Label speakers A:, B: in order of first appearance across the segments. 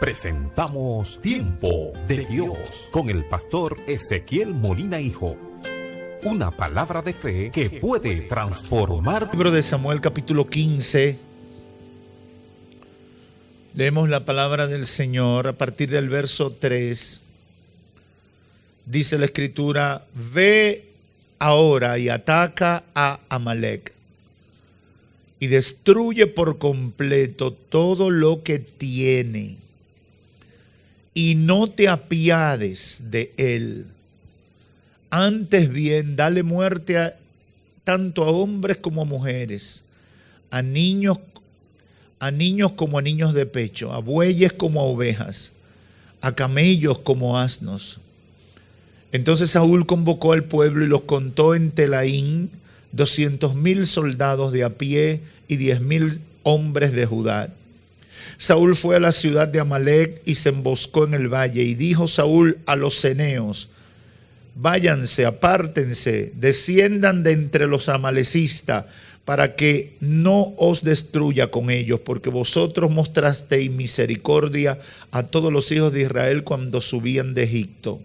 A: presentamos Tiempo de Dios con el pastor Ezequiel Molina Hijo. Una palabra de fe que puede transformar.
B: Libro de Samuel, capítulo 15. Leemos la palabra del Señor a partir del verso 3. Dice la Escritura: ve ahora y ataca a Amalec y destruye por completo todo lo que tiene, y no te apiades de él. Antes bien, dale muerte tanto a hombres como a mujeres, a niños como a niños de pecho, a bueyes como a ovejas, a camellos como a asnos. Entonces Saúl convocó al pueblo y los contó en Telaín, 200,000 soldados de a pie y 10,000 hombres de Judá. Saúl fue a la ciudad de Amalec y se emboscó en el valle. Y dijo Saúl a los ceneos: váyanse, apártense, desciendan de entre los amalecistas, para que no os destruya con ellos, porque vosotros mostrasteis misericordia a todos los hijos de Israel cuando subían de Egipto.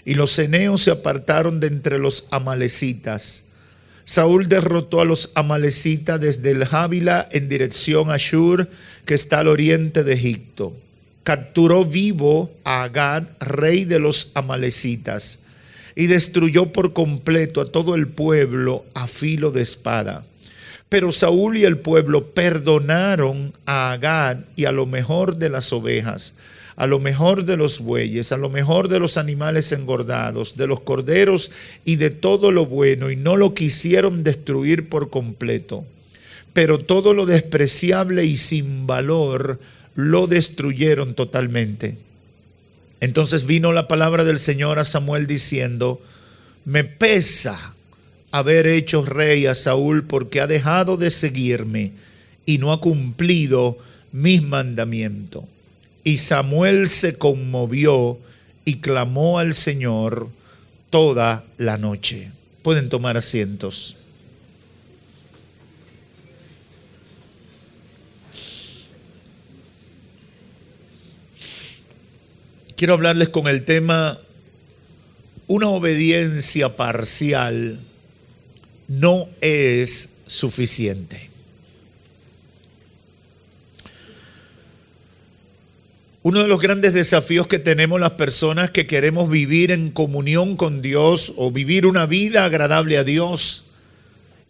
B: Y los ceneos se apartaron de entre los amalecitas. Saúl derrotó a los amalecitas desde el Jávila en dirección a Shur, que está al oriente de Egipto. Capturó vivo a Agag, rey de los amalecitas, y destruyó por completo a todo el pueblo a filo de espada. Pero Saúl y el pueblo perdonaron a Agag y a lo mejor de las ovejas, a lo mejor de los bueyes, a lo mejor de los animales engordados, de los corderos y de todo lo bueno, y no lo quisieron destruir por completo. Pero todo lo despreciable y sin valor lo destruyeron totalmente. Entonces vino la palabra del Señor a Samuel diciendo: me pesa haber hecho rey a Saúl, porque ha dejado de seguirme y no ha cumplido mis mandamientos. Y Samuel se conmovió y clamó al Señor toda la noche. Pueden tomar asientos. Quiero hablarles con el tema: una obediencia parcial no es suficiente. Uno de los grandes desafíos que tenemos las personas que queremos vivir en comunión con Dios o vivir una vida agradable a Dios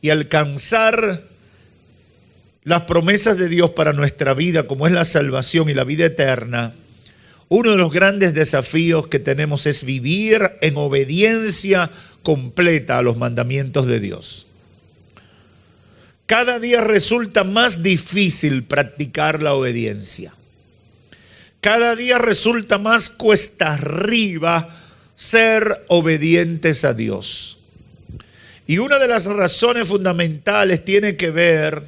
B: y alcanzar las promesas de Dios para nuestra vida, como es la salvación y la vida eterna, uno de los grandes desafíos que tenemos es vivir en obediencia completa a los mandamientos de Dios. Cada día resulta más difícil practicar la obediencia. Cada día resulta más cuesta arriba ser obedientes a Dios. Y una de las razones fundamentales tiene que ver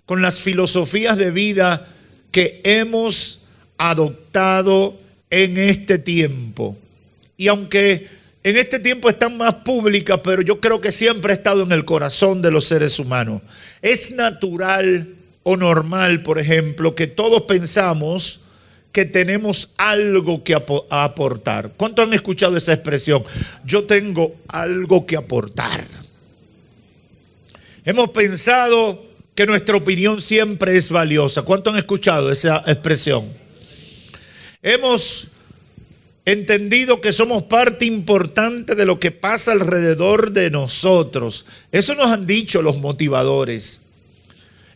B: con las filosofías de vida que hemos adoptado en este tiempo. Y aunque en este tiempo están más públicas, pero yo creo que siempre ha estado en el corazón de los seres humanos. Es natural o normal, por ejemplo, que todos pensamos que tenemos algo que aportar. ¿Cuántos han escuchado esa expresión? Yo tengo algo que aportar. Hemos pensado que nuestra opinión siempre es valiosa. ¿Cuántos han escuchado esa expresión? Hemos entendido que somos parte importante de lo que pasa alrededor de nosotros. Eso nos han dicho los motivadores.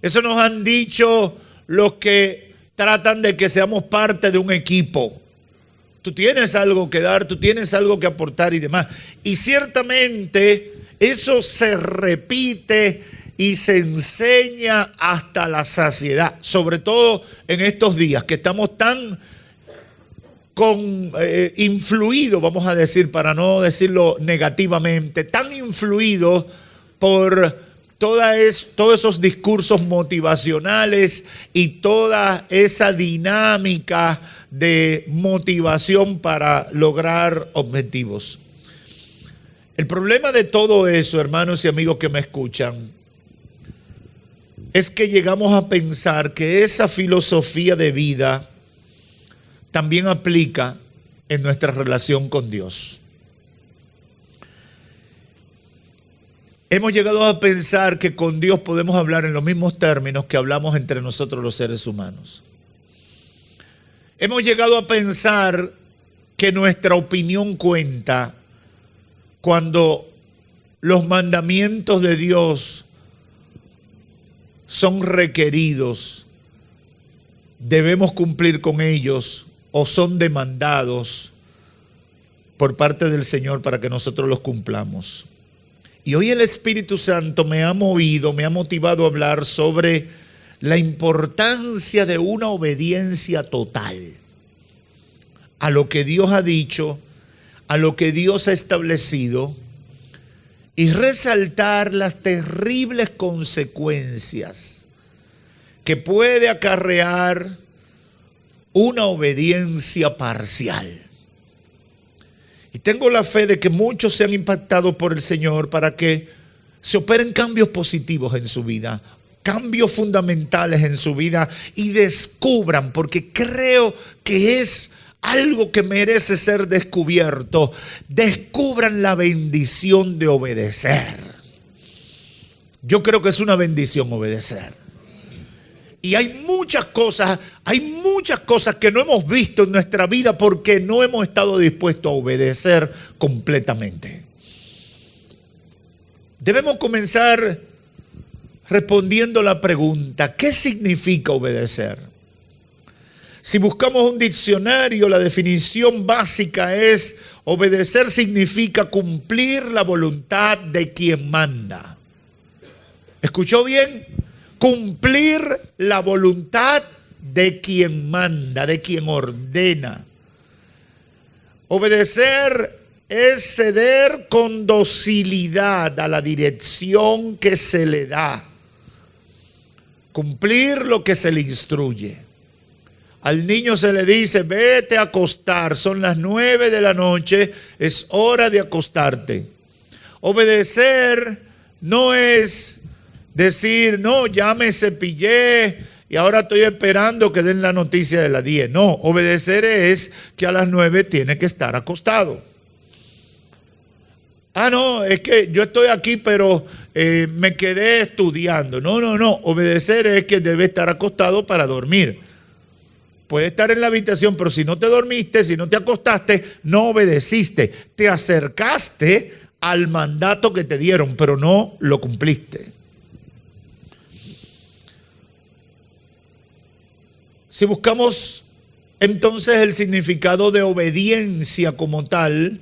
B: Eso nos han dicho los que tratan de que seamos parte de un equipo. Tú tienes algo que dar, tú tienes algo que aportar y demás. Y ciertamente eso se repite y se enseña hasta la saciedad, sobre todo en estos días que estamos tan influidos, vamos a decir, para no decirlo negativamente, tan influidos por todos esos discursos motivacionales y toda esa dinámica de motivación para lograr objetivos. El problema de todo eso, hermanos y amigos que me escuchan, es que llegamos a pensar que esa filosofía de vida también aplica en nuestra relación con Dios. Hemos llegado a pensar que con Dios podemos hablar en los mismos términos que hablamos entre nosotros los seres humanos. Hemos llegado a pensar que nuestra opinión cuenta cuando los mandamientos de Dios son requeridos, debemos cumplir con ellos o son demandados por parte del Señor para que nosotros los cumplamos. Y hoy el Espíritu Santo me ha motivado a hablar sobre la importancia de una obediencia total a lo que Dios ha dicho, a lo que Dios ha establecido, y resaltar las terribles consecuencias que puede acarrear una obediencia parcial. Y tengo la fe de que muchos sean impactados por el Señor para que se operen cambios positivos en su vida, cambios fundamentales en su vida, y descubran, porque creo que es algo que merece ser descubierto, descubran la bendición de obedecer. Yo creo que es una bendición obedecer. Y hay muchas cosas que no hemos visto en nuestra vida porque no hemos estado dispuestos a obedecer completamente. Debemos comenzar respondiendo la pregunta: ¿qué significa obedecer? Si buscamos un diccionario, la definición básica es: obedecer significa cumplir la voluntad de quien manda. ¿Escuchó bien? Cumplir la voluntad de quien manda, de quien ordena. Obedecer es ceder con docilidad a la dirección que se le da. Cumplir lo que se le instruye. Al niño se le dice: vete a acostar, son las 9 de la noche, es hora de acostarte. Obedecer no es decir: no, ya me cepillé y ahora estoy esperando que den la noticia de las 10. No, obedecer es que a las 9 tiene que estar acostado. Ah, no, es que yo estoy aquí pero me quedé estudiando. No, obedecer es que debe estar acostado para dormir. Puede estar en la habitación, pero si no te dormiste, si no te acostaste, no obedeciste. Te acercaste al mandato que te dieron, pero no lo cumpliste. Si buscamos entonces el significado de obediencia como tal,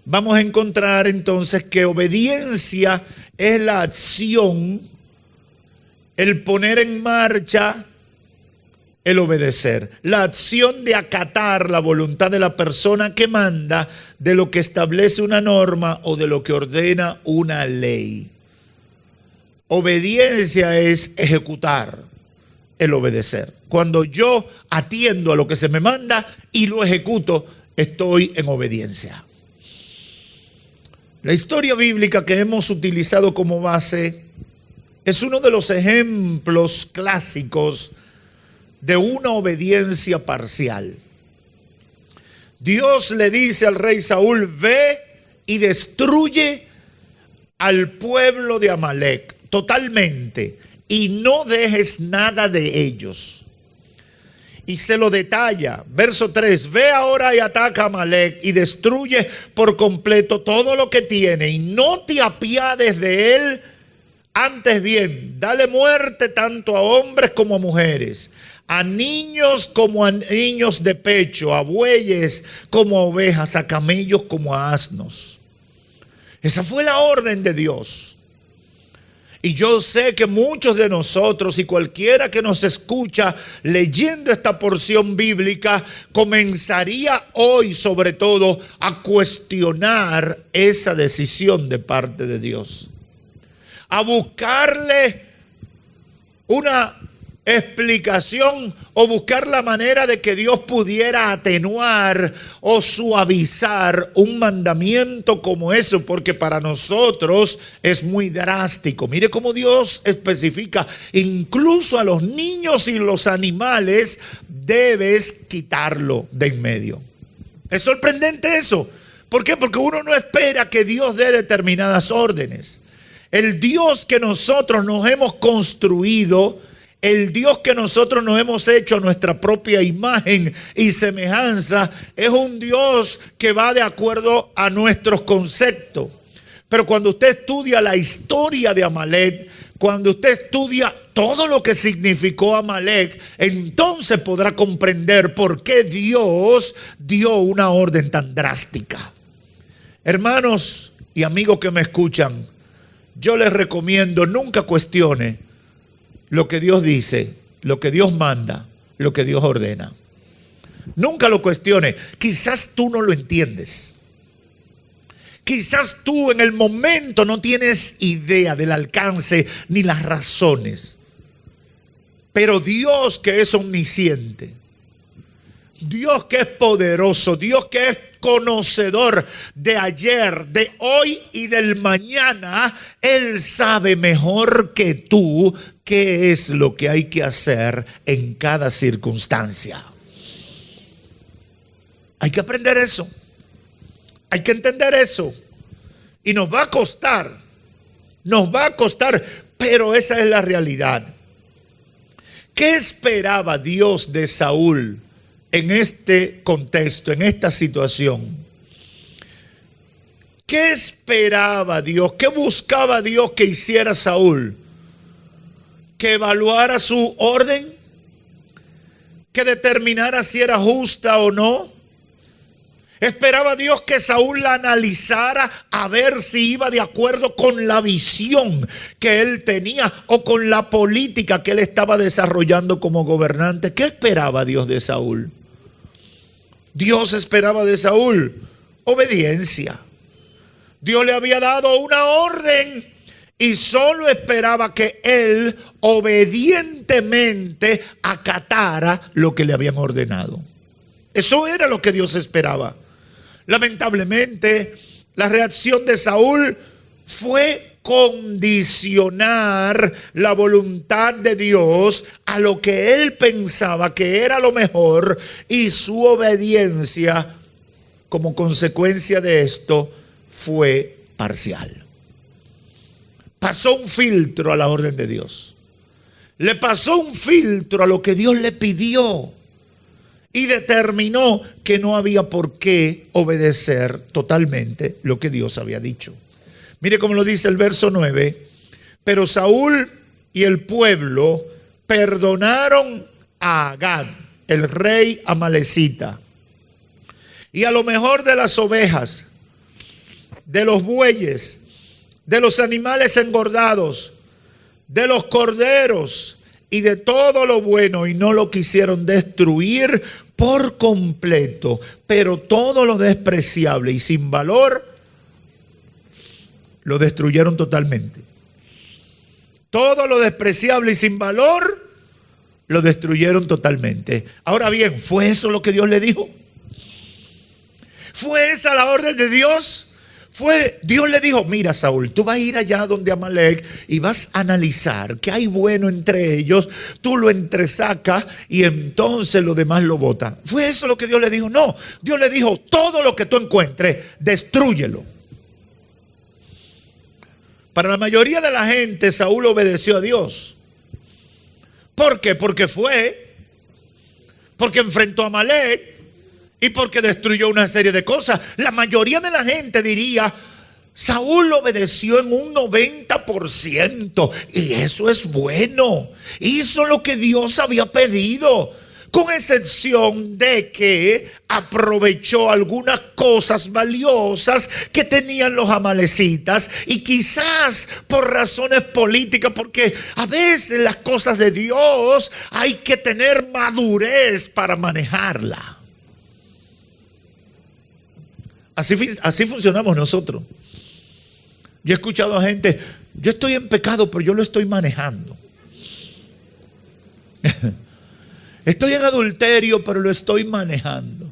B: vamos a encontrar entonces que obediencia es la acción, el poner en marcha, el obedecer. La acción de acatar la voluntad de la persona que manda, de lo que establece una norma o de lo que ordena una ley. Obediencia es ejecutar, el obedecer. Cuando yo atiendo a lo que se me manda y lo ejecuto, estoy en obediencia. La historia bíblica que hemos utilizado como base es uno de los ejemplos clásicos de una obediencia parcial. Dios le dice al rey Saúl: ve y destruye al pueblo de Amalek totalmente y no dejes nada de ellos. Y se lo detalla. Verso 3: ve ahora y ataca a Amalek y destruye por completo todo lo que tiene y no te apiades de él. Antes bien, dale muerte tanto a hombres como a mujeres, a niños como a niños de pecho, a bueyes como a ovejas, a camellos como a asnos. Esa fue la orden de Dios. Y yo sé que muchos de nosotros y cualquiera que nos escucha leyendo esta porción bíblica comenzaría hoy sobre todo a cuestionar esa decisión de parte de Dios, a buscarle una explicación o buscar la manera de que Dios pudiera atenuar o suavizar un mandamiento como eso, porque para nosotros es muy drástico. Mire cómo Dios especifica: incluso a los niños y los animales debes quitarlo de en medio. Es sorprendente eso. ¿Por qué? Porque uno no espera que Dios dé determinadas órdenes. El Dios que nosotros nos hemos construido, el Dios que nosotros nos hemos hecho a nuestra propia imagen y semejanza, es un Dios que va de acuerdo a nuestros conceptos. Pero cuando usted estudia la historia de Amalek, cuando usted estudia todo lo que significó Amalek, entonces podrá comprender por qué Dios dio una orden tan drástica. Hermanos y amigos que me escuchan, yo les recomiendo nunca cuestione lo que Dios dice, lo que Dios manda, lo que Dios ordena. Nunca lo cuestione. Quizás tú no lo entiendes. Quizás tú en el momento no tienes idea del alcance ni las razones. Pero Dios que es omnisciente, Dios que es poderoso, Dios que es conocedor de ayer, de hoy y del mañana, Él sabe mejor que tú qué es lo que hay que hacer en cada circunstancia. Hay que aprender eso. Hay que entender eso. Y nos va a costar, pero esa es la realidad. ¿Qué esperaba Dios de Saúl en este contexto, en esta situación? ¿Qué esperaba Dios? ¿Qué buscaba Dios que hiciera Saúl? ¿Que evaluara su orden? ¿Que determinara si era justa o no? Esperaba Dios que Saúl la analizara a ver si iba de acuerdo con la visión que él tenía o con la política que él estaba desarrollando como gobernante. ¿Qué esperaba Dios de Saúl? Dios esperaba de Saúl obediencia. Dios le había dado una orden y solo esperaba que él obedientemente acatara lo que le habían ordenado. Eso era lo que Dios esperaba. Lamentablemente, la reacción de Saúl fue condicionar la voluntad de Dios a lo que él pensaba que era lo mejor, y su obediencia como consecuencia de esto fue parcial. Pasó un filtro a la orden de Dios. Le pasó un filtro a lo que Dios le pidió. Y determinó que no había por qué obedecer totalmente lo que Dios había dicho. Mire cómo lo dice el verso 9. Pero Saúl y el pueblo perdonaron a Agag, el rey amalecita, y a lo mejor de las ovejas, de los bueyes, de los animales engordados, de los corderos y de todo lo bueno, y no lo quisieron destruir por completo, pero todo lo despreciable y sin valor lo destruyeron totalmente. Todo lo despreciable y sin valor lo destruyeron totalmente. Ahora bien, ¿fue eso lo que Dios le dijo? ¿Fue esa la orden de Dios? Dios le dijo: mira, Saúl, tú vas a ir allá donde Amalek y vas a analizar qué hay bueno entre ellos, tú lo entresacas y entonces lo demás lo bota. ¿Fue eso lo que Dios le dijo? No, Dios le dijo: todo lo que tú encuentres, destrúyelo. Para la mayoría de la gente, Saúl obedeció a Dios. ¿Por qué? Porque enfrentó a Amalek y porque destruyó una serie de cosas. La mayoría de la gente diría: Saúl obedeció en un 90%, y eso es bueno. Hizo lo que Dios había pedido, con excepción de que aprovechó algunas cosas valiosas que tenían los amalecitas, y quizás por razones políticas, porque a veces las cosas de Dios hay que tener madurez para manejarla. Así funcionamos nosotros. Yo he escuchado a gente: yo estoy en pecado, pero yo lo estoy manejando. Estoy en adulterio, pero lo estoy manejando.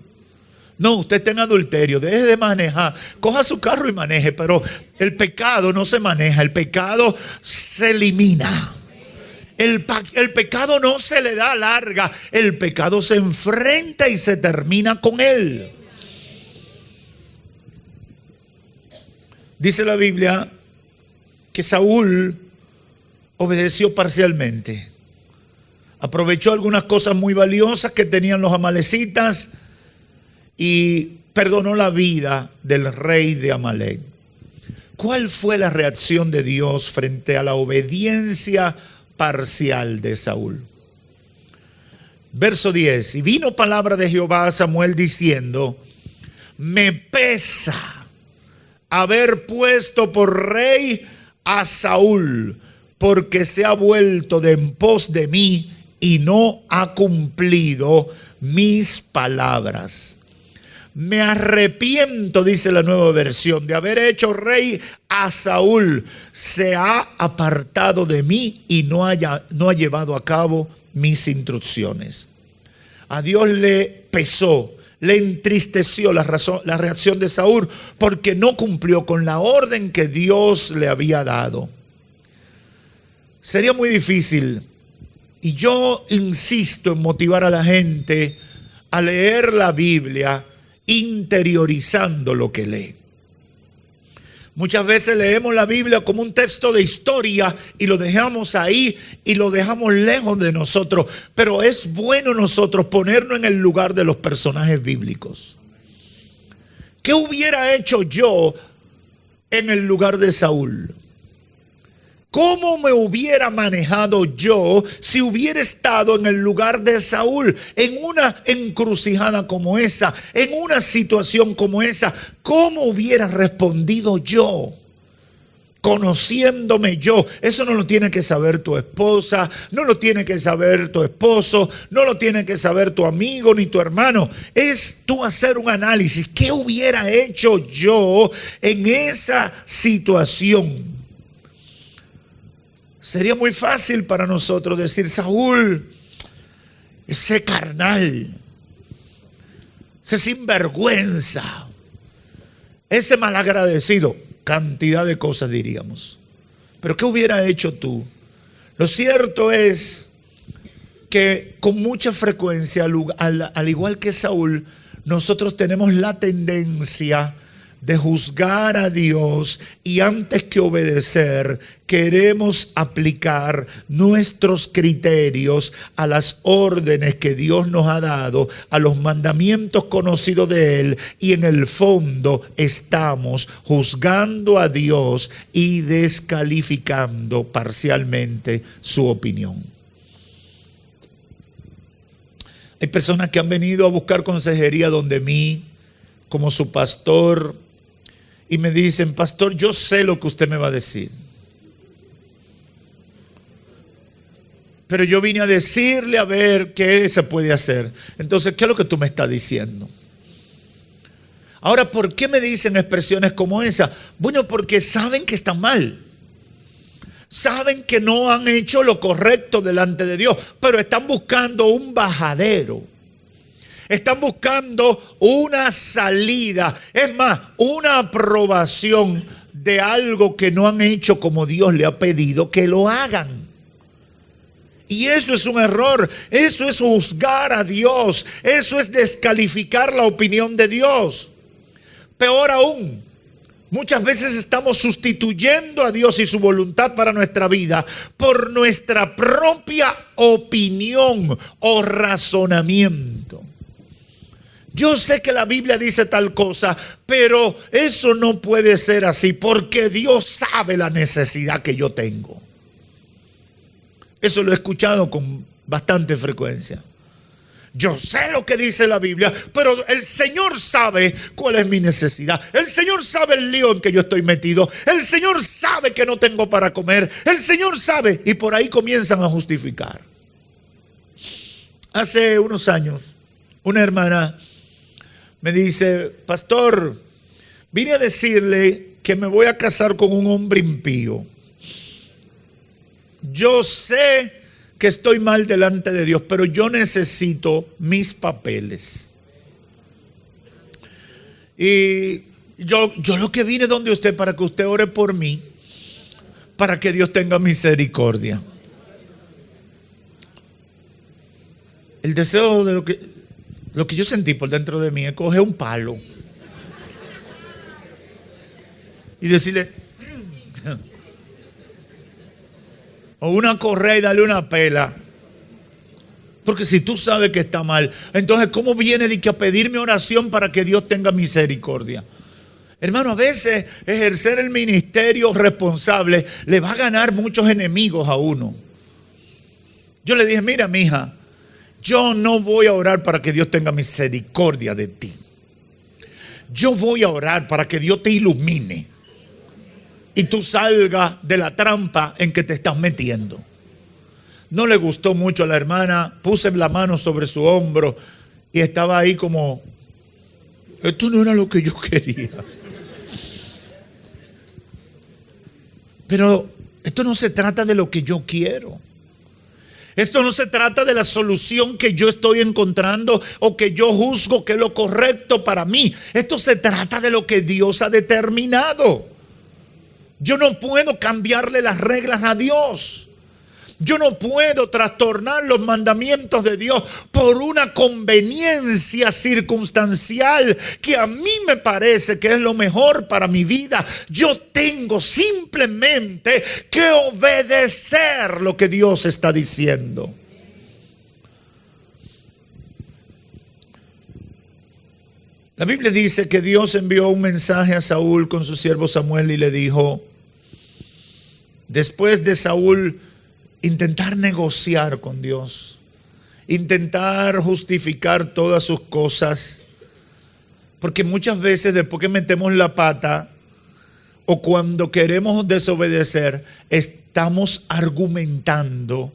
B: No, usted está en adulterio, deje de manejar. Coja su carro y maneje, pero el pecado no se maneja, el pecado se elimina. El pecado no se le da larga, el pecado se enfrenta y se termina con él. Dice la Biblia que Saúl obedeció parcialmente. Aprovechó algunas cosas muy valiosas que tenían los amalecitas y perdonó la vida del rey de Amalec. ¿Cuál fue la reacción de Dios frente a la obediencia parcial de Saúl? Verso 10. Y vino palabra de Jehová a Samuel diciendo: me pesa haber puesto por rey a Saúl, porque se ha vuelto de en pos de mí y no ha cumplido mis palabras. Me arrepiento, dice la Nueva Versión, de haber hecho rey a Saúl. Se ha apartado de mí y no ha llevado a cabo mis instrucciones. A Dios le pesó, le entristeció la reacción de Saúl, porque no cumplió con la orden que Dios le había dado. Sería muy difícil, y yo insisto en motivar a la gente a leer la Biblia interiorizando lo que lee. Muchas veces leemos la Biblia como un texto de historia y lo dejamos ahí y lo dejamos lejos de nosotros. Pero es bueno nosotros ponernos en el lugar de los personajes bíblicos. ¿Qué hubiera hecho yo en el lugar de Saúl? ¿Cómo me hubiera manejado yo si hubiera estado en el lugar de Saúl, en una encrucijada como esa, en una situación como esa? ¿Cómo hubiera respondido yo? Conociéndome yo. Eso no lo tiene que saber tu esposa, no lo tiene que saber tu esposo, no lo tiene que saber tu amigo ni tu hermano. Es tú hacer un análisis. ¿Qué hubiera hecho yo en esa situación? Sería muy fácil para nosotros decir: Saúl, ese carnal, ese sinvergüenza, ese malagradecido, cantidad de cosas diríamos. Pero ¿qué hubiera hecho tú? Lo cierto es que con mucha frecuencia, al igual que Saúl, nosotros tenemos la tendencia de juzgar a Dios y antes que obedecer queremos aplicar nuestros criterios a las órdenes que Dios nos ha dado, a los mandamientos conocidos de Él, y en el fondo estamos juzgando a Dios y descalificando parcialmente su opinión. Hay personas que han venido a buscar consejería donde mí, como su pastor, y me dicen: pastor, yo sé lo que usted me va a decir, pero yo vine a decirle a ver qué se puede hacer. Entonces, ¿qué es lo que tú me estás diciendo? Ahora, ¿por qué me dicen expresiones como esa? Bueno, porque saben que están mal. Saben que no han hecho lo correcto delante de Dios, pero están buscando un bajadero. Están buscando una salida, es más, una aprobación de algo que no han hecho como Dios le ha pedido que lo hagan. Y eso es un error, eso es juzgar a Dios, eso es descalificar la opinión de Dios. Peor aún, muchas veces estamos sustituyendo a Dios y su voluntad para nuestra vida por nuestra propia opinión o razonamiento. Yo sé que la Biblia dice tal cosa, pero eso no puede ser así, porque Dios sabe la necesidad que yo tengo. Eso lo he escuchado con bastante frecuencia. Yo sé lo que dice la Biblia, pero el Señor sabe cuál es mi necesidad. El Señor sabe el lío en que yo estoy metido. El Señor sabe que no tengo para comer. El Señor sabe, y por ahí comienzan a justificar. Hace unos años, una hermana me dice: pastor, vine a decirle que me voy a casar con un hombre impío. Yo sé que estoy mal delante de Dios, pero yo necesito mis papeles. Y yo lo que vine donde usted para que usted ore por mí, para que Dios tenga misericordia. El deseo de lo que yo sentí por dentro de mí es coger un palo y decirle, o una correa y darle una pela. Porque si tú sabes que está mal, entonces ¿cómo viene de que a pedirme oración para que Dios tenga misericordia? Hermano, a veces ejercer el ministerio responsable le va a ganar muchos enemigos a uno. Yo le dije, mira, mija, yo no voy a orar para que Dios tenga misericordia de ti. Yo voy a orar para que Dios te ilumine y tú salgas de la trampa en que te estás metiendo. No le gustó mucho a la hermana, puse la mano sobre su hombro y estaba ahí como, esto no era lo que yo quería. Pero esto no se trata de lo que yo quiero. Esto no se trata de la solución que yo estoy encontrando o que yo juzgo que es lo correcto para mí. Esto se trata de lo que Dios ha determinado. Yo no puedo cambiarle las reglas a Dios. Yo no puedo trastornar los mandamientos de Dios por una conveniencia circunstancial que a mí me parece que es lo mejor para mi vida. Yo tengo simplemente que obedecer lo que Dios está diciendo. La Biblia dice que Dios envió un mensaje a Saúl con su siervo Samuel y le dijo, después de Saúl intentar negociar con Dios, intentar justificar todas sus cosas, porque muchas veces después que metemos la pata o cuando queremos desobedecer, estamos argumentando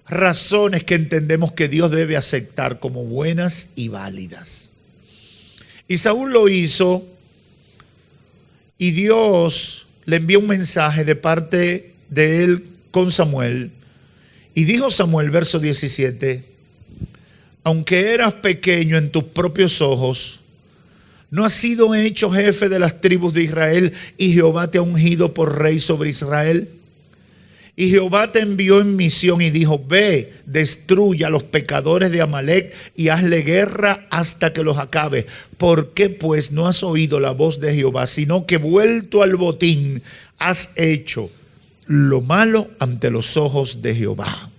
B: razones que entendemos que Dios debe aceptar como buenas y válidas. Y Saúl lo hizo y Dios le envió un mensaje de parte de él con Samuel. Y dijo Samuel, verso 17, aunque eras pequeño en tus propios ojos, no has sido hecho jefe de las tribus de Israel y Jehová te ha ungido por rey sobre Israel. Y Jehová te envió en misión y dijo, ve, destruye a los pecadores de Amalec y hazle guerra hasta que los acabe. ¿Por qué pues no has oído la voz de Jehová, sino que vuelto al botín has hecho lo malo ante los ojos de Jehová?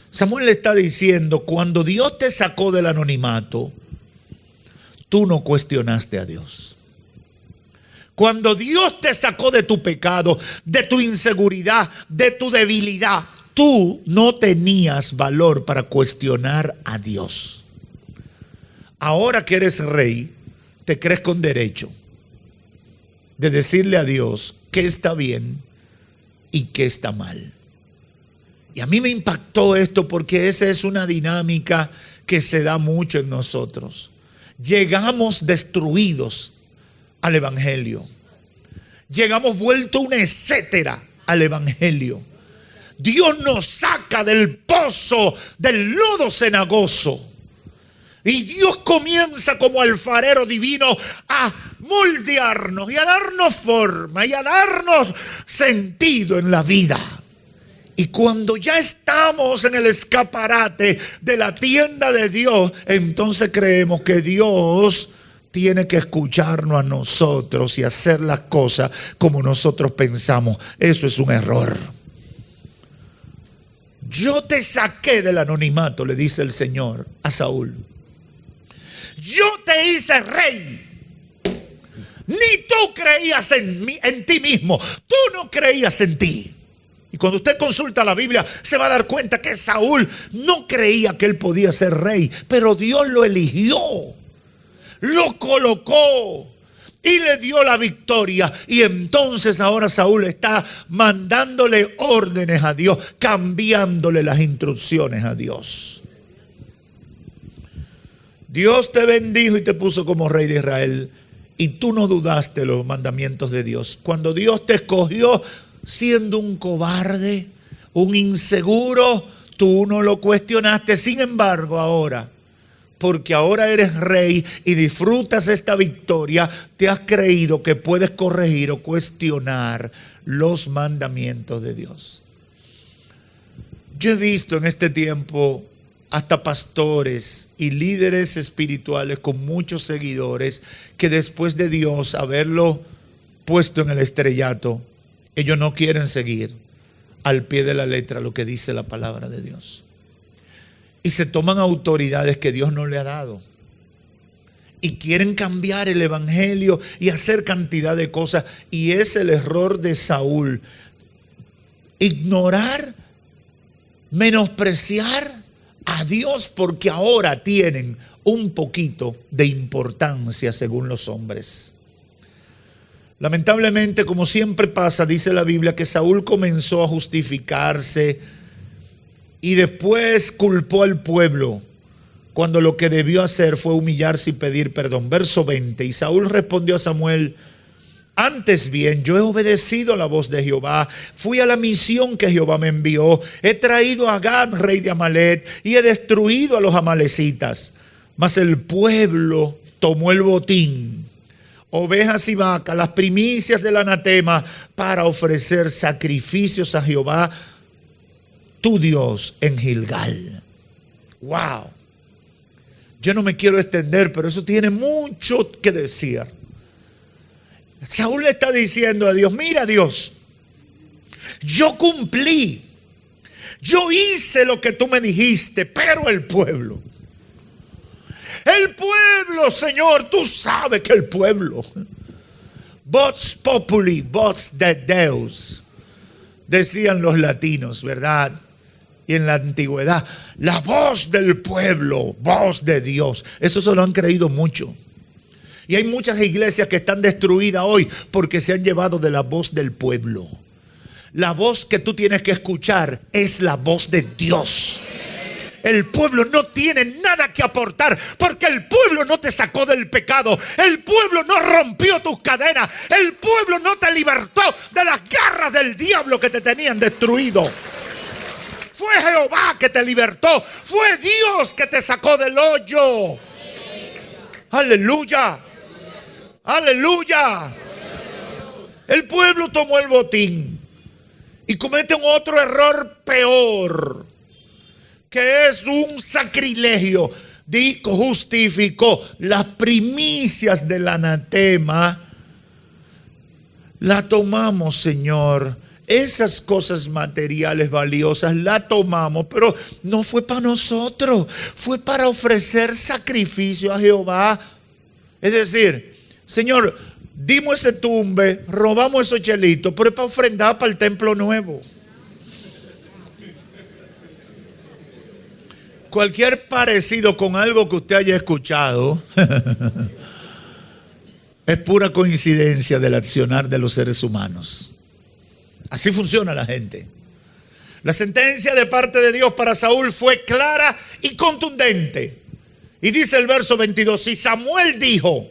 B: Samuel le está diciendo, cuando Dios te sacó del anonimato, tú no cuestionaste a Dios. Cuando Dios te sacó de tu pecado, de tu inseguridad, de tu debilidad, tú no tenías valor para cuestionar a Dios. Ahora que eres rey, te crees con derecho de decirle a Dios qué está bien y qué está mal. Y a mí me impactó esto porque esa es una dinámica que se da mucho en nosotros. Llegamos destruidos al evangelio. Llegamos vueltos una etcétera al evangelio. Dios nos saca del pozo del lodo cenagoso. Y Dios comienza como alfarero divino a moldearnos y a darnos forma y a darnos sentido en la vida. Y cuando ya estamos en el escaparate de la tienda de Dios, entonces creemos que Dios tiene que escucharnos a nosotros y hacer las cosas como nosotros pensamos. Eso es un error. Yo te saqué del anonimato, le dice el Señor a Saúl. Yo te hice rey. Ni tú creías en ti mismo. Tú no creías en ti. Y cuando usted consulta la Biblia, se va a dar cuenta que Saúl no creía que él podía ser rey, pero Dios lo eligió, lo colocó y le dio la victoria. Y entonces ahora Saúl está mandándole órdenes a Dios, cambiándole las instrucciones a Dios. Dios te bendijo y te puso como rey de Israel, y tú no dudaste los mandamientos de Dios. Cuando Dios te escogió siendo un cobarde, un inseguro, tú no lo cuestionaste. Sin embargo, ahora, porque ahora eres rey y disfrutas esta victoria, te has creído que puedes corregir o cuestionar los mandamientos de Dios. Yo he visto en este tiempo hasta pastores y líderes espirituales con muchos seguidores que después de Dios haberlo puesto en el estrellato, ellos no quieren seguir al pie de la letra lo que dice la palabra de Dios. Y se toman autoridades que Dios no le ha dado. Y quieren cambiar el evangelio y hacer cantidad de cosas. Y es el error de Saúl. Ignorar, menospreciar a Dios porque ahora tienen un poquito de importancia según los hombres. Lamentablemente, como siempre pasa, dice la Biblia que Saúl comenzó a justificarse y después culpó al pueblo cuando lo que debió hacer fue humillarse y pedir perdón. Verso 20, y Saúl respondió a Samuel: antes bien, yo he obedecido la voz de Jehová, fui a la misión que Jehová me envió, he traído a Agag, rey de Amalec, y he destruido a los amalecitas. Mas el pueblo tomó el botín, ovejas y vacas, las primicias del anatema, para ofrecer sacrificios a Jehová, tu Dios, en Gilgal. Wow. Yo no me quiero extender, pero eso tiene mucho que decir. Saúl le está diciendo a Dios: mira, Dios, yo cumplí, yo hice lo que tú me dijiste, pero el pueblo, Señor, tú sabes que el pueblo, vox populi, vox de Deus, decían los latinos, ¿verdad? Y en la antigüedad, la voz del pueblo, voz de Dios. Eso se lo han creído mucho. Y hay muchas iglesias que están destruidas hoy porque se han llevado de la voz del pueblo. La voz que tú tienes que escuchar es la voz de Dios. El pueblo no tiene nada que aportar porque el pueblo no te sacó del pecado. El pueblo no rompió tus cadenas. El pueblo no te libertó de las garras del diablo que te tenían destruido. Fue Jehová que te libertó. Fue Dios que te sacó del hoyo. Aleluya. Aleluya. El pueblo tomó el botín y comete un otro error peor, que es un sacrilegio. Dijo, justificó las primicias del anatema. La tomamos, Señor. Esas cosas materiales valiosas la tomamos, pero no fue para nosotros, fue para ofrecer sacrificio a Jehová. Es decir, Señor, dimos ese tumbe, robamos esos chelitos, pero es para ofrendar para el templo nuevo. Cualquier parecido con algo que usted haya escuchado es pura coincidencia del accionar de los seres humanos. Así funciona la gente. La sentencia de parte de Dios para Saúl fue clara y contundente. Y dice el verso 22, y Samuel dijo: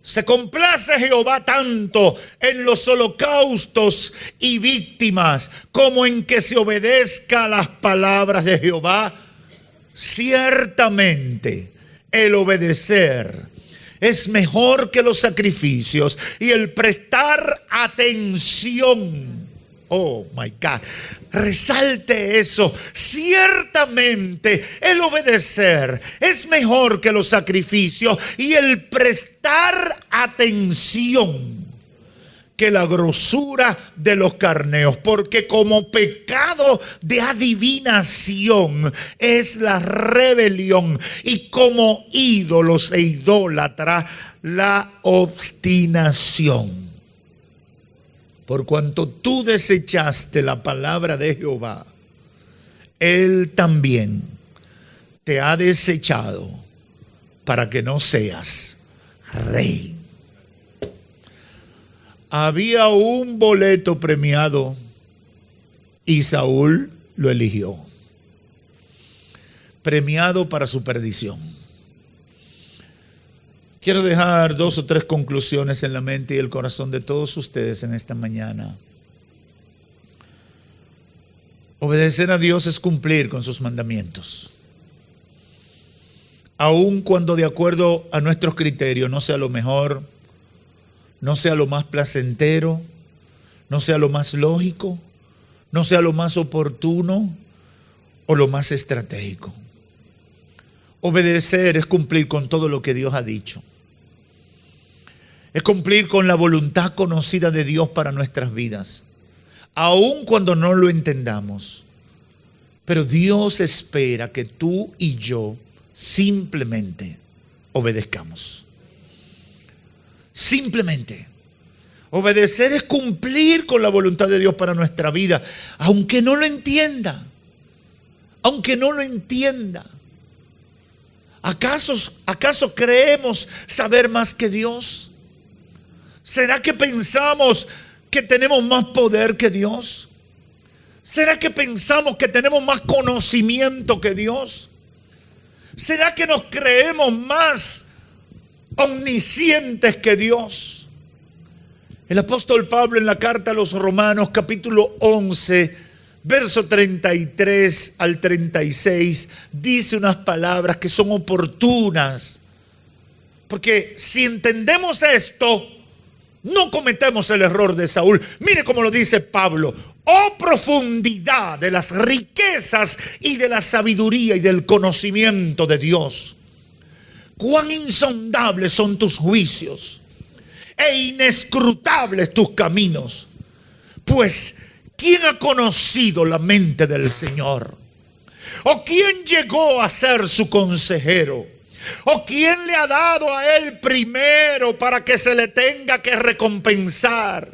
B: se complace Jehová tanto en los holocaustos y víctimas como en que se obedezca a las palabras de Jehová. Ciertamente el obedecer es mejor que los sacrificios y el prestar atención. Oh my God, resalte eso. Ciertamente el obedecer es mejor que los sacrificios y el prestar atención que la grosura de los carneos, porque como pecado de adivinación es la rebelión, y como ídolos e idólatra la obstinación. Por cuanto tú desechaste la palabra de Jehová, Él también te ha desechado para que no seas rey. Había un boleto premiado y Saúl lo eligió. Premiado para su perdición. Quiero dejar 2 o 3 conclusiones en la mente y el corazón de todos ustedes en esta mañana. Obedecer a Dios es cumplir con sus mandamientos. Aun cuando de acuerdo a nuestros criterios no sea lo mejor, no sea lo más placentero, no sea lo más lógico, no sea lo más oportuno o lo más estratégico. Obedecer es cumplir con todo lo que Dios ha dicho. Es cumplir con la voluntad conocida de Dios para nuestras vidas, aun cuando no lo entendamos. Pero Dios espera que tú y yo simplemente obedezcamos. Simplemente. Obedecer es cumplir con la voluntad de Dios para nuestra vida, aunque no lo entienda. Aunque no lo entienda. ¿Acaso creemos saber más que Dios? ¿Será que pensamos que tenemos más poder que Dios? ¿Será que pensamos que tenemos más conocimiento que Dios? ¿Será que nos creemos más omniscientes que Dios? El apóstol Pablo en la carta a los Romanos, capítulo 11, verso 33 al 36, dice unas palabras que son oportunas. Porque si entendemos esto, no cometemos el error de Saúl. Mire cómo lo dice Pablo. Oh profundidad de las riquezas y de la sabiduría y del conocimiento de Dios. Cuán insondables son tus juicios e inescrutables tus caminos. Pues, ¿quién ha conocido la mente del Señor? ¿O quién llegó a ser su consejero? ¿O quién le ha dado a él primero para que se le tenga que recompensar?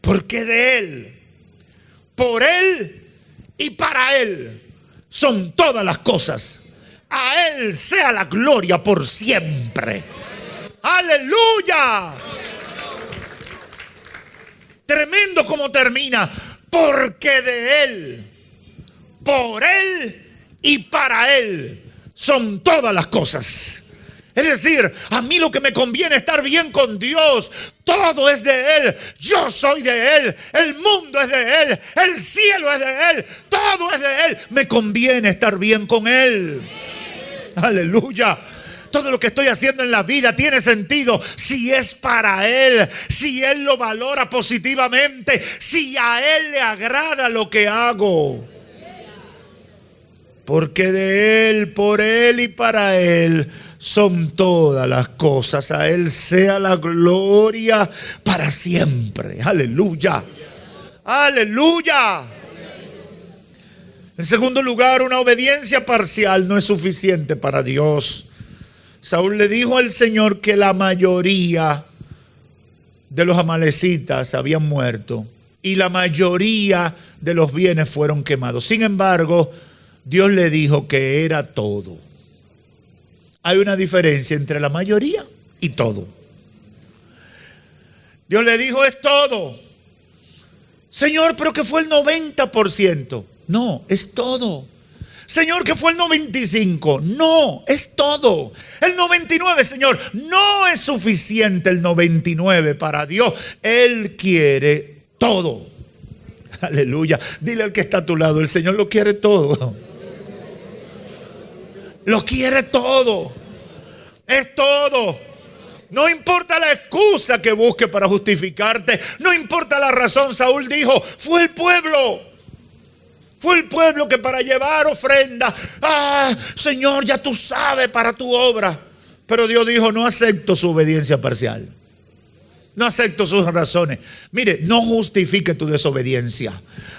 B: Porque de él, por él y para él son todas las cosas. A él sea la gloria por siempre. ¡Aleluya! Tremendo como termina. Porque de él, por él y para él son todas las cosas. Es decir, a mí lo que me conviene es estar bien con Dios. Todo es de Él. Yo soy de Él. El mundo es de Él. El cielo es de Él. Todo es de Él. Me conviene estar bien con Él. Aleluya. Todo lo que estoy haciendo en la vida tiene sentido si es para Él, si Él lo valora positivamente, si a Él le agrada lo que hago. Porque de Él, por Él y para Él son todas las cosas. A Él sea la gloria para siempre. Aleluya. Aleluya. En segundo lugar, una obediencia parcial no es suficiente para Dios. Saúl le dijo al Señor que la mayoría de los amalecitas habían muerto y la mayoría de los bienes fueron quemados. Sin embargo, Dios le dijo que era todo. Hay una diferencia entre la mayoría y todo. Dios le dijo es todo. Señor, pero que fue el 90%. No, es todo. Señor, que fue el 95%. No, es todo. El 99%, Señor, no es suficiente el 99% para Dios. Él quiere todo. Aleluya. Dile al que está a tu lado, el Señor lo quiere todo. Lo quiere todo. Es todo. No importa la excusa que busque para justificarte. No importa la razón. Saúl dijo, fue el pueblo. Fue el pueblo que para llevar ofrenda. Señor, ya tú sabes para tu obra. Pero Dios dijo, no acepto su obediencia parcial. No acepto sus razones. Mire, no justifique tu desobediencia.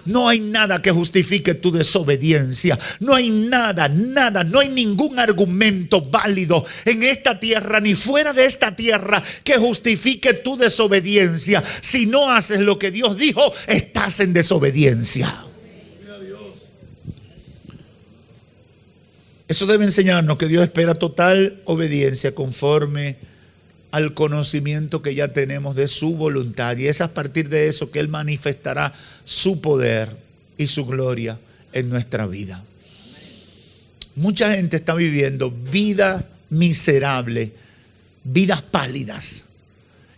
B: No hay nada que justifique tu desobediencia. No hay nada. No hay ningún argumento válido en esta tierra ni fuera de esta tierra que justifique tu desobediencia. Si no haces lo que Dios dijo, estás en desobediencia. Eso debe enseñarnos que Dios espera total obediencia conforme al conocimiento que ya tenemos de su voluntad. Y es a partir de eso que Él manifestará su poder y su gloria en nuestra vida. Mucha gente está viviendo vida miserable, vidas pálidas,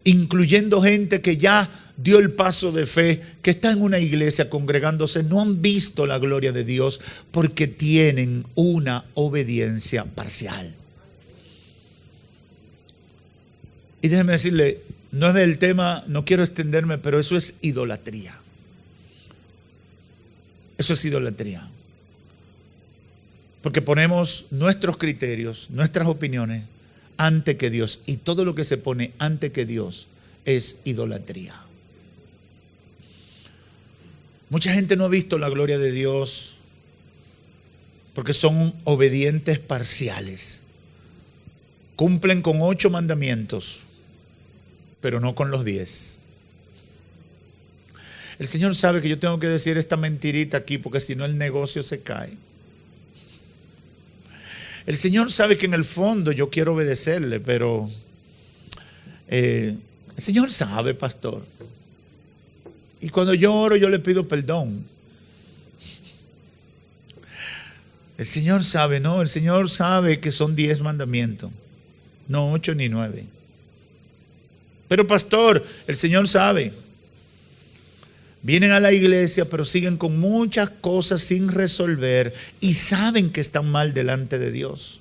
B: incluyendo gente que ya dio el paso de fe, que está en una iglesia congregándose, no han visto la gloria de Dios porque tienen una obediencia parcial. Y déjeme decirle, no es del tema, no quiero extenderme, pero eso es idolatría. Eso es idolatría. Porque ponemos nuestros criterios, nuestras opiniones ante que Dios. Y todo lo que se pone ante que Dios es idolatría. Mucha gente no ha visto la gloria de Dios porque son obedientes parciales. Cumplen con 8 mandamientos, pero no con los 10. El Señor sabe que yo tengo que decir esta mentirita aquí porque si no el negocio se cae. El Señor sabe que en el fondo yo quiero obedecerle, pero el Señor sabe, pastor. Y cuando yo oro, yo le pido perdón. El Señor sabe, no, el Señor sabe que son 10 mandamientos, no 8 ni 9. Pero pastor, el Señor sabe. Vienen a la iglesia, pero siguen con muchas cosas sin resolver y saben que están mal delante de Dios.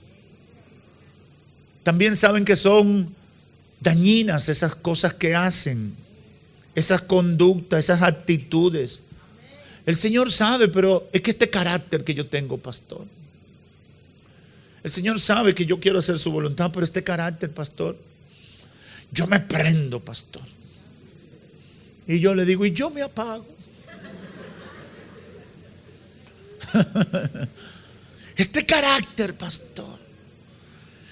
B: También saben que son dañinas esas cosas que hacen, esas conductas, esas actitudes. El Señor sabe, pero es que este carácter que yo tengo, pastor. El Señor sabe que yo quiero hacer su voluntad, pero este carácter, pastor, yo me prendo, pastor. Y yo le digo, y yo me apago. Este carácter, pastor,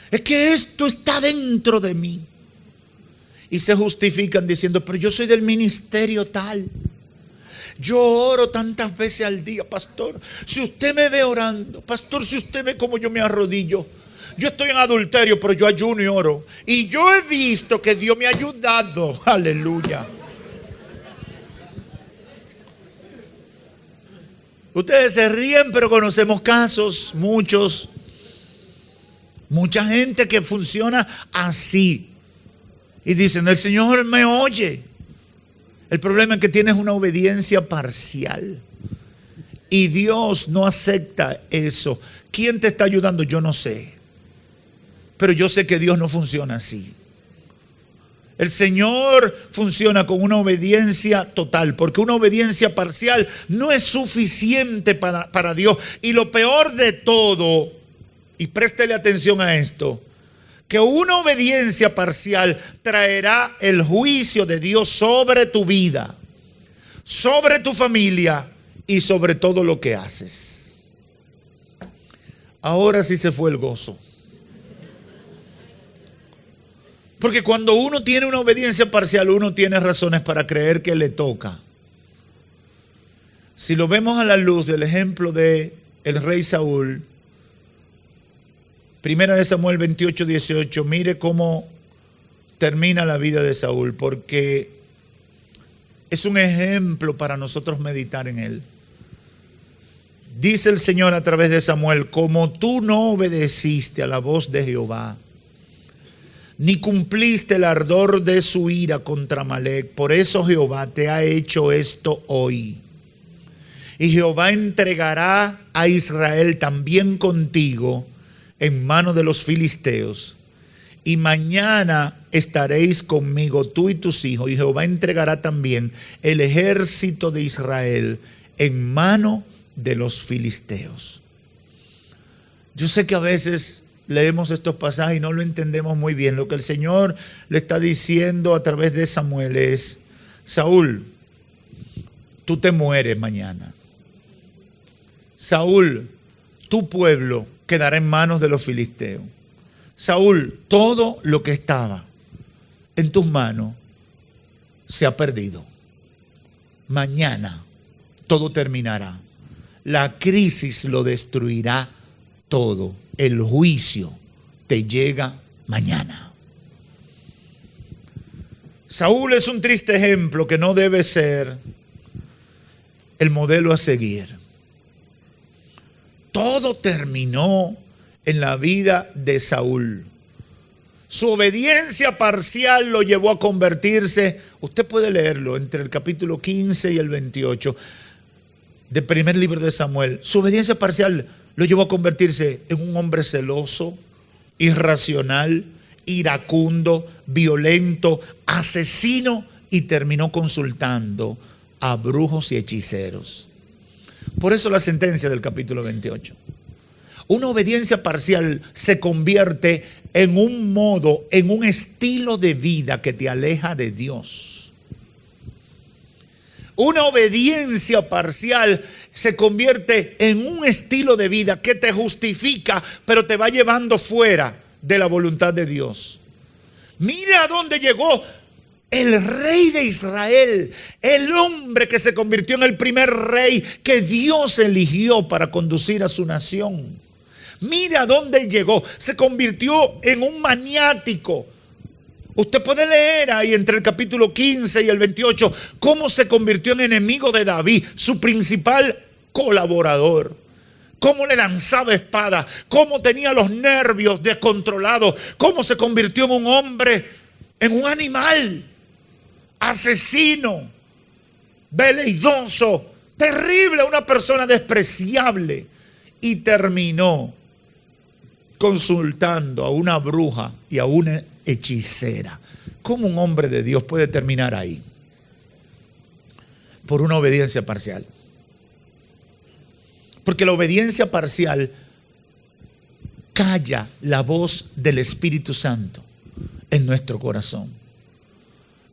B: es que esto está dentro de mí. Y se justifican diciendo, pero yo soy del ministerio tal. Yo oro tantas veces al día, pastor. Si usted me ve orando, pastor, si usted ve cómo yo me arrodillo. Yo estoy en adulterio, pero yo ayuno y oro. Y yo he visto que Dios me ha ayudado. Aleluya. Ustedes se ríen, pero conocemos casos, mucha gente que funciona así. Y dicen, el Señor me oye. El problema es que tienes una obediencia parcial. Y Dios no acepta eso. ¿Quién te está ayudando? Yo no sé. Pero yo sé que Dios no funciona así. El Señor funciona con una obediencia total, porque una obediencia parcial no es suficiente para Dios. Y lo peor de todo, y préstele atención a esto, que una obediencia parcial traerá el juicio de Dios sobre tu vida, sobre tu familia y sobre todo lo que haces. Ahora sí se fue el gozo. Porque cuando uno tiene una obediencia parcial, uno tiene razones para creer que le toca. Si lo vemos a la luz del ejemplo de el rey Saúl, 1 Samuel 28, 18, mire cómo termina la vida de Saúl, porque es un ejemplo para nosotros meditar en él. Dice el Señor a través de Samuel, como tú no obedeciste a la voz de Jehová, ni cumpliste el ardor de su ira contra Amalec, por eso Jehová te ha hecho esto hoy. Y Jehová entregará a Israel también contigo en manos de los filisteos. Y mañana estaréis conmigo tú y tus hijos. Y Jehová entregará también el ejército de Israel en mano de los filisteos. Yo sé que a veces leemos estos pasajes y no lo entendemos muy bien. Lo que el Señor le está diciendo a través de Samuel es, Saúl, tú te mueres mañana. Saúl, tu pueblo quedará en manos de los filisteos. Saúl, todo lo que estaba en tus manos se ha perdido. Mañana todo terminará. La crisis lo destruirá todo. El juicio te llega mañana. Saúl es un triste ejemplo que no debe ser el modelo a seguir. Todo terminó en la vida de Saúl. Su obediencia parcial lo llevó a convertirse, usted puede leerlo entre el capítulo 15 y el 28 del primer libro de Samuel. Su obediencia parcial lo llevó a convertirse en un hombre celoso, irracional, iracundo, violento, asesino y terminó consultando a brujos y hechiceros. Por eso la sentencia del capítulo 28. Una obediencia parcial se convierte en un modo, en un estilo de vida que te aleja de Dios. Una obediencia parcial se convierte en un estilo de vida que te justifica, pero te va llevando fuera de la voluntad de Dios. Mira a dónde llegó el rey de Israel, el hombre que se convirtió en el primer rey que Dios eligió para conducir a su nación. Mira a dónde llegó, se convirtió en un maniático. Usted puede leer ahí entre el capítulo 15 y el 28 cómo se convirtió en enemigo de David, su principal colaborador. Cómo le lanzaba espada, cómo tenía los nervios descontrolados, cómo se convirtió en un hombre, en un animal, asesino, veleidoso, terrible, una persona despreciable. Y terminó consultando a una bruja y a una hechicera. ¿Cómo un hombre de Dios puede terminar ahí? Por una obediencia parcial. Porque la obediencia parcial calla la voz del Espíritu Santo en nuestro corazón.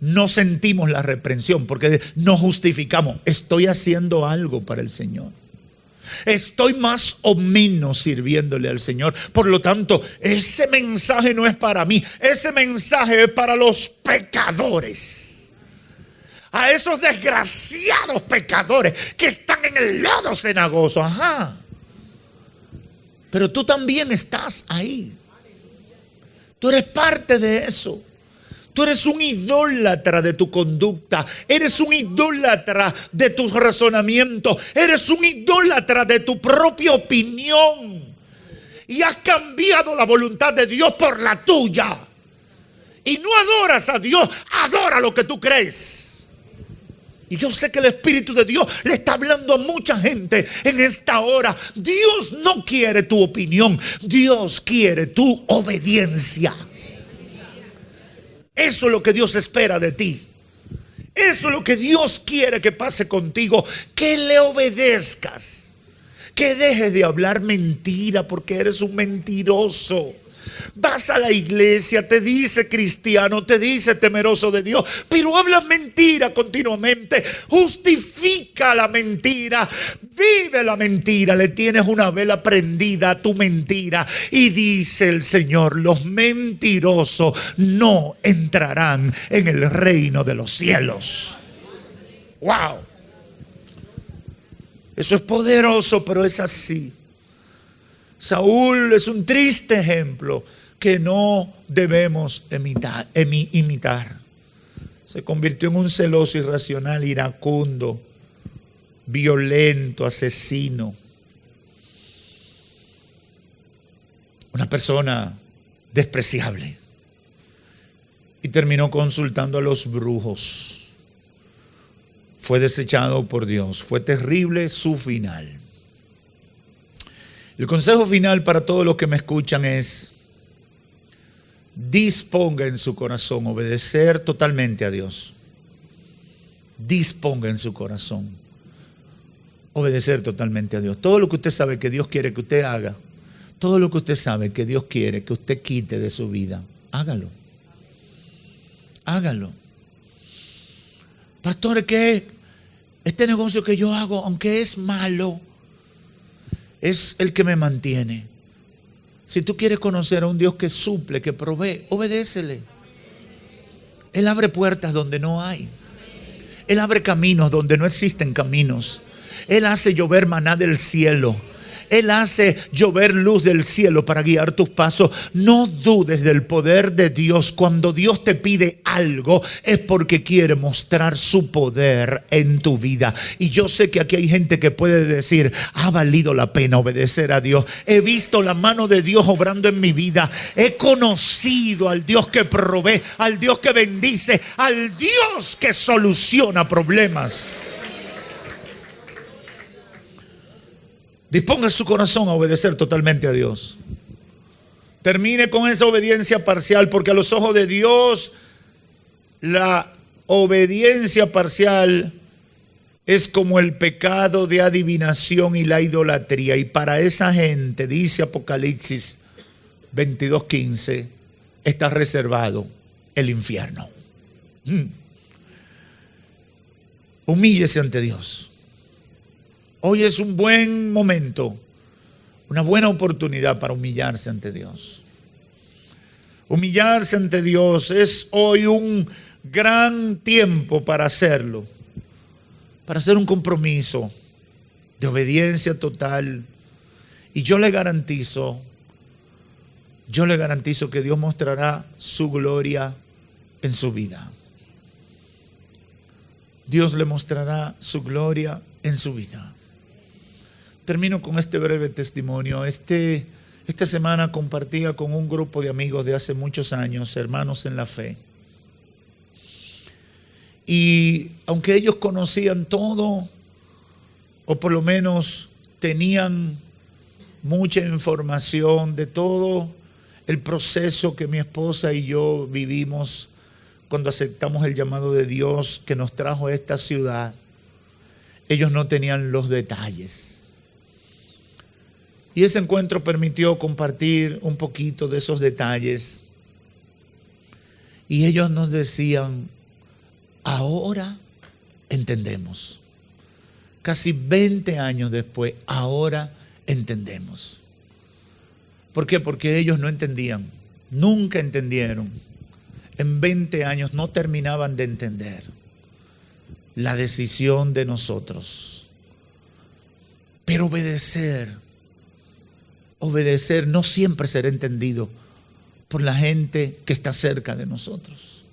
B: No sentimos la reprensión porque nos justificamos. Estoy haciendo algo para el Señor. Estoy más o menos sirviéndole al Señor. Por lo tanto, ese mensaje no es para mí. Ese mensaje es para los pecadores. A esos desgraciados pecadores que están en el lodo cenagoso. Ajá. Pero tú también estás ahí. Tú eres parte de eso. Tú eres un idólatra de tu conducta, eres un idólatra de tus razonamientos, eres un idólatra de tu propia opinión. Y has cambiado la voluntad de Dios por la tuya. Y no adoras a Dios, adora lo que tú crees. Y yo sé que el Espíritu de Dios le está hablando a mucha gente en esta hora. Dios no quiere tu opinión, Dios quiere tu obediencia. Eso es lo que Dios espera de ti. Eso es lo que Dios quiere que pase contigo. Que le obedezcas. Que dejes de hablar mentira porque eres un mentiroso. Vas a la iglesia, te dice cristiano, te dice temeroso de Dios, pero hablas mentira continuamente. Justifica la mentira, vive la mentira, le tienes una vela prendida a tu mentira. Y dice el Señor, los mentirosos no entrarán en el reino de los cielos. ¡Wow! Eso es poderoso, pero es así. Saúl es un triste ejemplo que no debemos imitar. Se convirtió en un celoso, irracional, iracundo, violento, asesino. Una persona despreciable. Y terminó consultando a los brujos. Fue desechado por Dios. Fue terrible su final. El consejo final para todos los que me escuchan es: disponga en su corazón obedecer totalmente a Dios. Disponga en su corazón obedecer totalmente a Dios. Todo lo que usted sabe que Dios quiere que usted haga, todo lo que usted sabe que Dios quiere que usted quite de su vida, hágalo. Hágalo. Pastor, es que este negocio que yo hago, aunque es malo, es el que me mantiene. Si tú quieres conocer a un Dios que suple, que provee, obedécele. Él abre puertas donde no hay. Él abre caminos donde no existen caminos. Él hace llover maná del cielo. Él hace llover luz del cielo para guiar tus pasos. No dudes del poder de Dios. Cuando Dios te pide algo es porque quiere mostrar su poder en tu vida. Y yo sé que aquí hay gente que puede decir: ha valido la pena obedecer a Dios. He visto la mano de Dios obrando en mi vida. He conocido al Dios que provee, al Dios que bendice, al Dios que soluciona problemas. Disponga su corazón a obedecer totalmente a Dios. Termine con esa obediencia parcial, porque a los ojos de Dios la obediencia parcial es como el pecado de adivinación y la idolatría. Y para esa gente, dice Apocalipsis 22:15, está reservado el infierno. Humíllese ante Dios. Hoy es un buen momento, una buena oportunidad para humillarse ante Dios. Humillarse ante Dios es hoy un gran tiempo para hacerlo, para hacer un compromiso de obediencia total. Y yo le garantizo que Dios mostrará su gloria en su vida. Dios le mostrará su gloria en su vida. Termino con este breve testimonio. Esta semana compartía con un grupo de amigos de hace muchos años, hermanos en la fe. Y aunque ellos conocían todo, o por lo menos tenían mucha información de todo el proceso que mi esposa y yo vivimos cuando aceptamos el llamado de Dios que nos trajo a esta ciudad, ellos no tenían los detalles. Y ese encuentro permitió compartir un poquito de esos detalles. Y ellos nos decían, ahora entendemos. Casi 20 años después, ahora entendemos. ¿Por qué? Porque ellos no entendían, nunca entendieron. En 20 años no terminaban de entender la decisión de nosotros. Pero obedecer no siempre será entendido por la gente que está cerca de nosotros.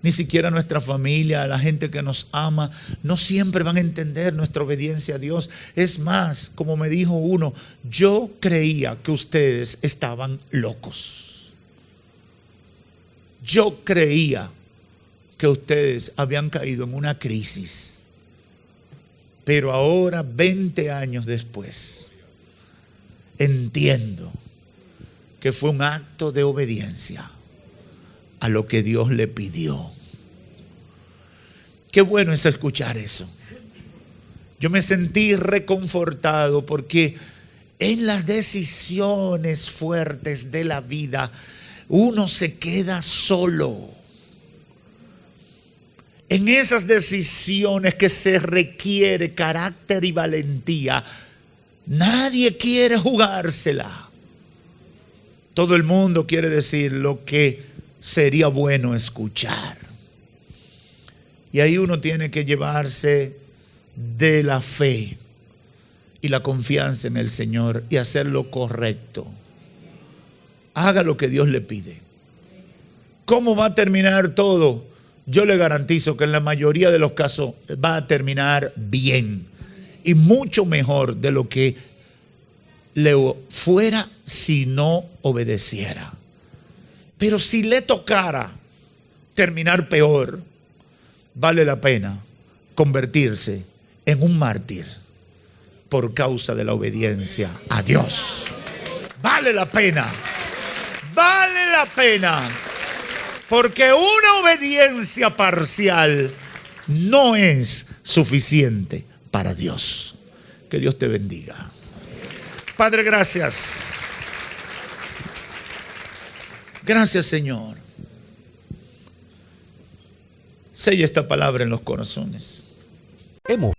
B: Ni siquiera nuestra familia, la gente que nos ama, no siempre van a entender nuestra obediencia a Dios. Es más, como me dijo uno, yo creía que ustedes estaban locos. Yo creía que ustedes habían caído en una crisis. Pero ahora, 20 años después, entiendo que fue un acto de obediencia a lo que Dios le pidió. Qué bueno es escuchar eso. Yo me sentí reconfortado porque en las decisiones fuertes de la vida uno se queda solo. En esas decisiones que se requiere carácter y valentía, nadie quiere jugársela. Todo el mundo quiere decir lo que sería bueno escuchar. Y ahí uno tiene que llevarse de la fe y la confianza en el Señor y hacer lo correcto. Haga lo que Dios le pide. ¿Cómo va a terminar todo? Yo le garantizo que en la mayoría de los casos va a terminar bien y mucho mejor de lo que le fuera si no obedeciera. Pero si le tocara terminar peor, vale la pena convertirse en un mártir por causa de la obediencia a Dios. Vale la pena. Vale la pena. Porque una obediencia parcial no es suficiente para Dios. Que Dios te bendiga. Padre, gracias. Gracias, Señor. Sella esta palabra en los corazones.
A: Hemos